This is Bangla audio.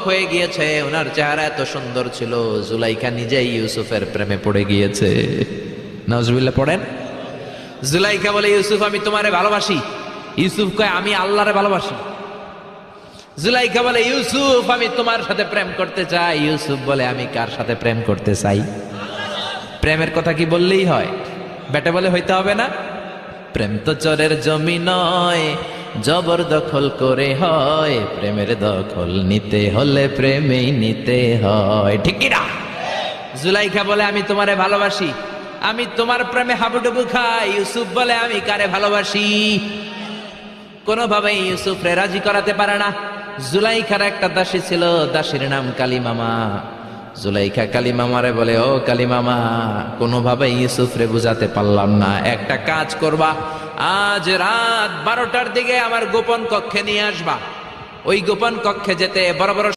হয়ে গিয়েছে, ওনার চেহারা এত সুন্দর ছিল, জুলাইখা নিজেই ইউসুফের প্রেমে পড়ে গিয়েছে। নাউজুবিল্লাহ পড়েন। জুলাইখা বলে, ইউসুফ আমি তোমারে ভালোবাসি। ইউসুফ কয়, আমি আল্লাহরে ভালোবাসি। জুলাইখা বলে, ইউসুফ আমি তোমার সাথে প্রেম করতে চাই। ইউসুফ বলে, আমি কার সাথে প্রেম করতে চাই? প্রেমের কথা কি বললেই হয়? বেটা বলে হইতে হবে না? প্রেম তো চরের জমি নয়, জবরদখল করে হয়। প্রেমের দখল নিতে হলে প্রেমেই নিতে হয়, ঠিক কি না? জুলাইখা বলে, আমি তোমারে ভালোবাসি, আমি তোমার প্রেমে হাবুডুবু খাই। ইউসুফ বলে, আমি কারে ভালোবাসি? কোনোভাবেই ইউসুফরে রাজি করাতে পারে না। জুলাইখার একটা দাসী ছিল, দাসীর নাম কালিমামা। জুলাইখা কালিমামারে বলে, ও কালিমামা, কোনোভাবেই ইউসুফরে বুঝাতে পারলাম না। একটা কাজ করবা, আজ রাত 12টার দিকে আমার গোপন কক্ষে নিয়ে আসবা। ওই গোপন কক্ষে যেতে বড় বড়